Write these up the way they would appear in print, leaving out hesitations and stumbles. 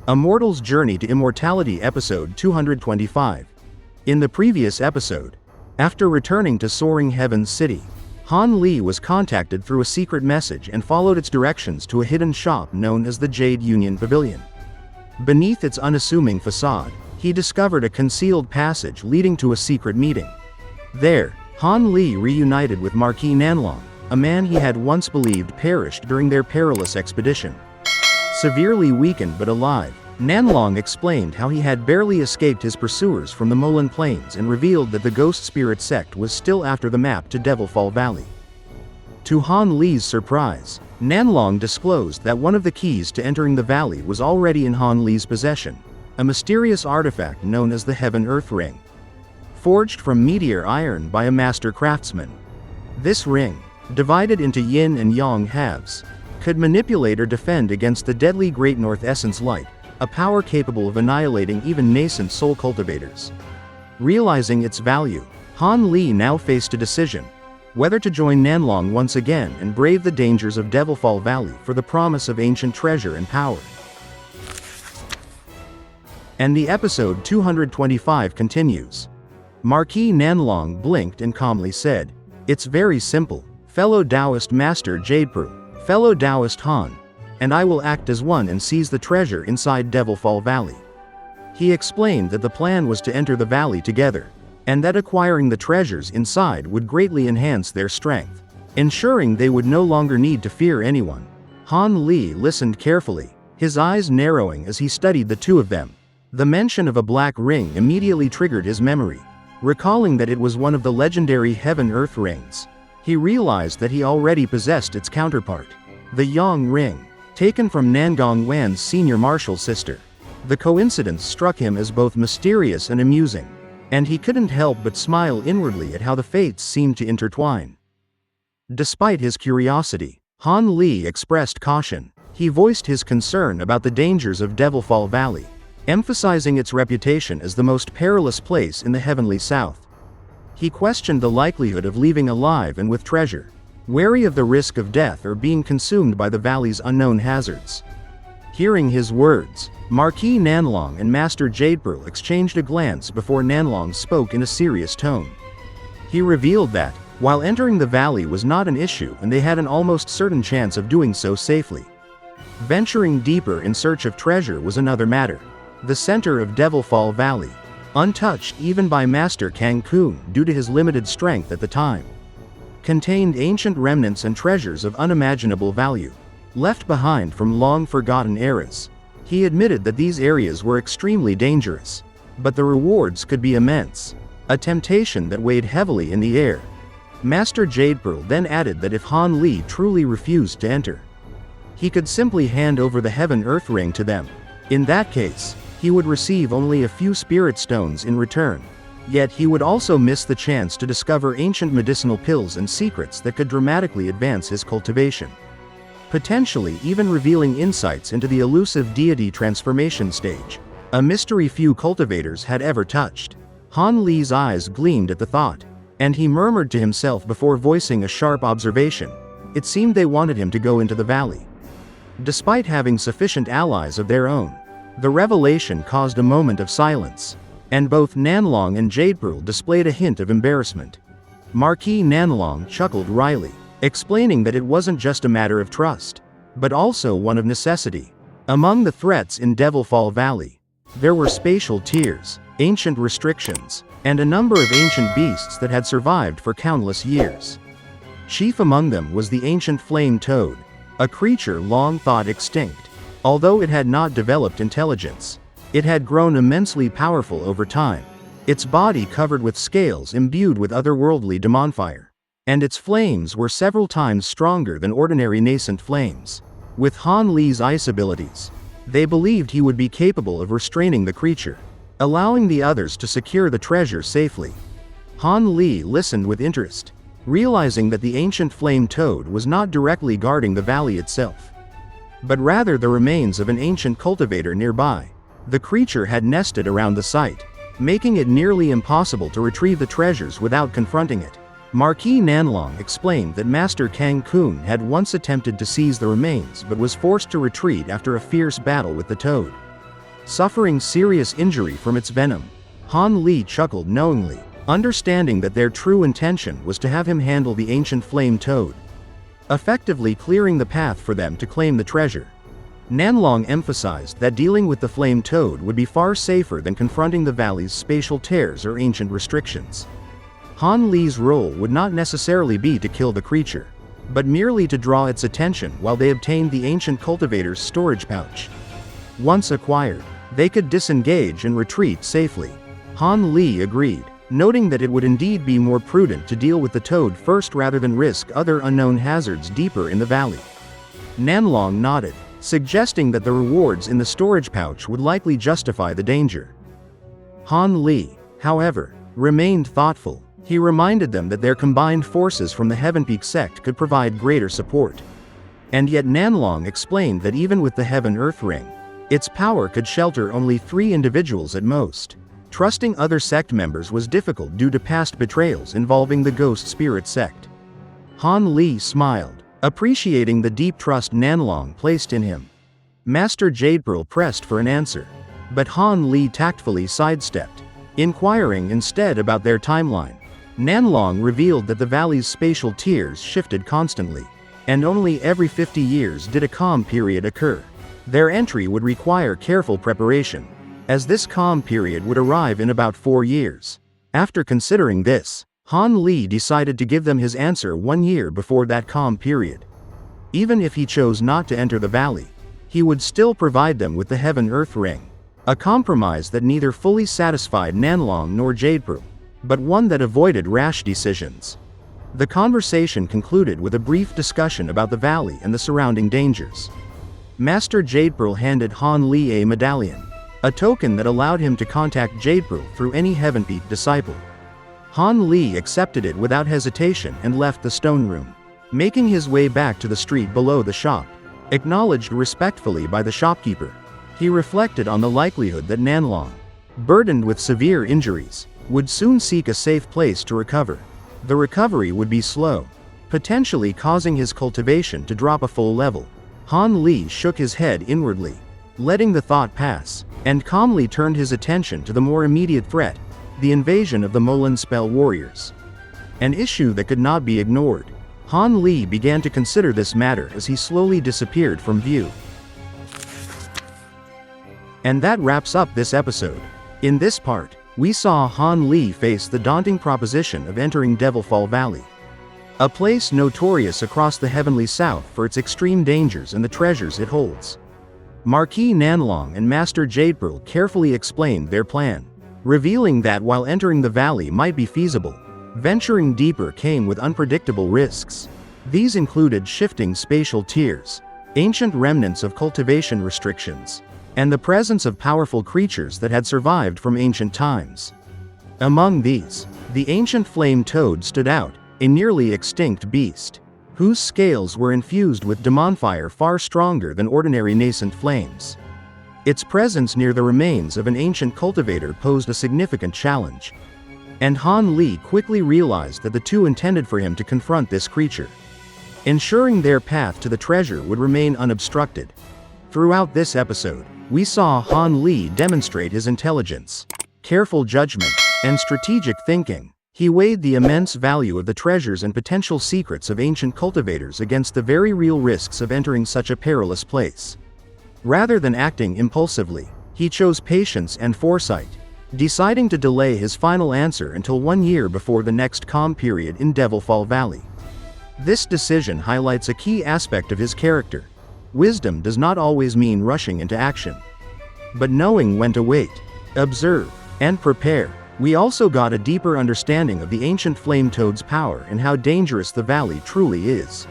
A Mortal's Journey to Immortality Episode 225. In the previous episode, after returning to Soaring Heavens City, Han Li was contacted through a secret message and followed its directions to a hidden shop known as the Jade Union Pavilion. Beneath its unassuming facade, he discovered a concealed passage leading to a secret meeting. There, Han Li reunited with Marquis Nanlong, a man he had once believed perished during their perilous expedition. Severely weakened but alive, Nanlong explained how he had barely escaped his pursuers from the Moulan Plains and revealed that the Ghost Spirit Sect was still after the map to Devilfall Valley. To Han Li's surprise, Nanlong disclosed that one of the keys to entering the valley was already in Han Li's possession, a mysterious artifact known as the Heaven-Earth Ring. Forged from meteor iron by a master craftsman. This ring, divided into yin and yang halves, could manipulate or defend against the deadly Great North Essence Light, a power capable of annihilating even nascent soul cultivators. Realizing its value, Han Li now faced a decision: whether to join Nanlong once again and brave the dangers of Devilfall Valley for the promise of ancient treasure and power. And the episode 225 continues. Marquis Nanlong blinked and calmly said, "It's very simple, fellow Taoist Master Jade, fellow Taoist Han, and I will act as one and seize the treasure inside Devilfall Valley." He explained that the plan was to enter the valley together, and that acquiring the treasures inside would greatly enhance their strength, ensuring they would no longer need to fear anyone. Han Li listened carefully, his eyes narrowing as he studied the two of them. The mention of a black ring immediately triggered his memory. Recalling that it was one of the legendary Heaven-Earth rings, he realized that he already possessed its counterpart, the Yang Ring, taken from Nangong Wan's senior martial sister. The coincidence struck him as both mysterious and amusing, and he couldn't help but smile inwardly at how the fates seemed to intertwine. Despite his curiosity, Han Li expressed caution. He voiced his concern about the dangers of Devilfall Valley, emphasizing its reputation as the most perilous place in the heavenly south. He questioned the likelihood of leaving alive and with treasure, wary of the risk of death or being consumed by the valley's unknown hazards. Hearing his words, Marquis Nanlong and Master Jade exchanged a glance before Nanlong spoke in a serious tone. He revealed that, while entering the valley was not an issue and they had an almost certain chance of doing so safely, venturing deeper in search of treasure was another matter. The center of Devilfall Valley, untouched even by Master Cancun due to his limited strength at the time, contained ancient remnants and treasures of unimaginable value, left behind from long-forgotten eras. He admitted that these areas were extremely dangerous, but the rewards could be immense, a temptation that weighed heavily in the air. Master Jade then added that if Han Li truly refused to enter, he could simply hand over the Heaven-Earth Ring to them. In that case, he would receive only a few spirit stones in return. Yet he would also miss the chance to discover ancient medicinal pills and secrets that could dramatically advance his cultivation, potentially even revealing insights into the elusive deity transformation stage, a mystery few cultivators had ever touched. Han Li's eyes gleamed at the thought, and he murmured to himself before voicing a sharp observation. It seemed they wanted him to go into the valley. Despite having sufficient allies of their own, the revelation caused a moment of silence, and both Nanlong and Jade displayed a hint of embarrassment. Marquis Nanlong chuckled wryly, explaining that it wasn't just a matter of trust, but also one of necessity. Among the threats in Devilfall Valley, there were spatial tiers, ancient restrictions, and a number of ancient beasts that had survived for countless years. Chief among them was the ancient flame toad, a creature long thought extinct. Although it had not developed intelligence, it had grown immensely powerful over time, its body covered with scales imbued with otherworldly demon fire, and its flames were several times stronger than ordinary nascent flames. With Han Li's ice abilities, they believed he would be capable of restraining the creature, allowing the others to secure the treasure safely. Han Li listened with interest, realizing that the ancient flame toad was not directly guarding the valley itself, but rather the remains of an ancient cultivator nearby. The creature had nested around the site, making it nearly impossible to retrieve the treasures without confronting it. Marquis Nanlong explained that Master Cancun had once attempted to seize the remains but was forced to retreat after a fierce battle with the toad. suffering serious injury from its venom. Han Li chuckled knowingly, understanding that their true intention was to have him handle the ancient flame toad, effectively clearing the path for them to claim the treasure. Nanlong emphasized that dealing with the flame toad would be far safer than confronting the valley's spatial tears or ancient restrictions. Han Li's role would not necessarily be to kill the creature, but merely to draw its attention while they obtained the ancient cultivator's storage pouch. Once acquired, they could disengage and retreat safely. Han Li agreed, noting that it would indeed be more prudent to deal with the toad first rather than risk other unknown hazards deeper in the valley. Nanlong nodded, suggesting that the rewards in the storage pouch would likely justify the danger. Han Li, however, remained thoughtful. He reminded them that their combined forces from the Heavenpeak sect could provide greater support. And yet Nanlong explained that even with the Heaven-Earth Ring, its power could shelter only 3 individuals at most. Trusting other sect members was difficult due to past betrayals involving the Ghost Spirit Sect. Han Li smiled, appreciating the deep trust Nanlong placed in him. Master Jadepearl pressed for an answer, but Han Li tactfully sidestepped, inquiring instead about their timeline. Nanlong revealed that the valley's spatial tiers shifted constantly, and only every 50 years did a calm period occur. Their entry would require careful preparation, as this calm period would arrive in about 4 years. After considering this, Han Li decided to give them his answer 1 year before that calm period. Even if he chose not to enter the valley, he would still provide them with the Heaven-Earth Ring, a compromise that neither fully satisfied Nanlong nor Jadepearl, but one that avoided rash decisions. The conversation concluded with a brief discussion about the valley and the surrounding dangers. Master Jadepearl handed Han Li a medallion, a token that allowed him to contact Jadepearl through any Heavenpeak disciple. Han Li accepted it without hesitation and left the stone room. Making his way back to the street below the shop, acknowledged respectfully by the shopkeeper, he reflected on the likelihood that Nanlong, burdened with severe injuries, would soon seek a safe place to recover. The recovery would be slow, potentially causing his cultivation to drop a full level. Han Li shook his head inwardly, letting the thought pass, and calmly turned his attention to the more immediate threat, the invasion of the Moulan spell warriors. An issue that could not be ignored. Han Li began to consider this matter as he slowly disappeared from view. And that wraps up this episode. In this part, we saw Han Li face the daunting proposition of entering Devilfall Valley, a place notorious across the Heavenly South for its extreme dangers and the treasures it holds. Marquis Nanlong and Master Jadepearl carefully explained their plan, revealing that while entering the valley might be feasible, venturing deeper came with unpredictable risks. These included shifting spatial tiers, ancient remnants of cultivation restrictions, and the presence of powerful creatures that had survived from ancient times. Among these, the ancient flame toad stood out, a nearly extinct beast, whose scales were infused with demon fire far stronger than ordinary nascent flames. Its presence near the remains of an ancient cultivator posed a significant challenge, and Han Li quickly realized that the two intended for him to confront this creature, ensuring their path to the treasure would remain unobstructed. Throughout this episode, we saw Han Li demonstrate his intelligence, careful judgment, and strategic thinking. He weighed the immense value of the treasures and potential secrets of ancient cultivators against the very real risks of entering such a perilous place. Rather than acting impulsively, he chose patience and foresight, deciding to delay his final answer until 1 year before the next calm period in Devilfall Valley. This decision highlights a key aspect of his character. Wisdom does not always mean rushing into action, but knowing when to wait, observe, and prepare. We also got a deeper understanding of the ancient flame toad's power and how dangerous the valley truly is,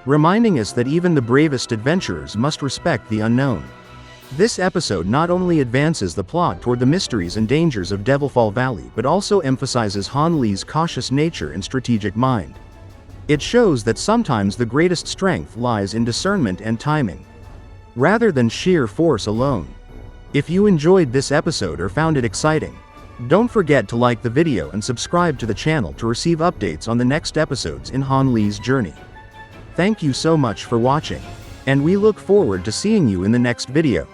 reminding us that even the bravest adventurers must respect the unknown. This episode not only advances the plot toward the mysteries and dangers of Devilfall Valley but also emphasizes Han Li's cautious nature and strategic mind. It shows that sometimes the greatest strength lies in discernment and timing, rather than sheer force alone. If you enjoyed this episode or found it exciting, don't forget to like the video and subscribe to the channel to receive updates on the next episodes in Han Li's journey. Thank you so much for watching, and we look forward to seeing you in the next video.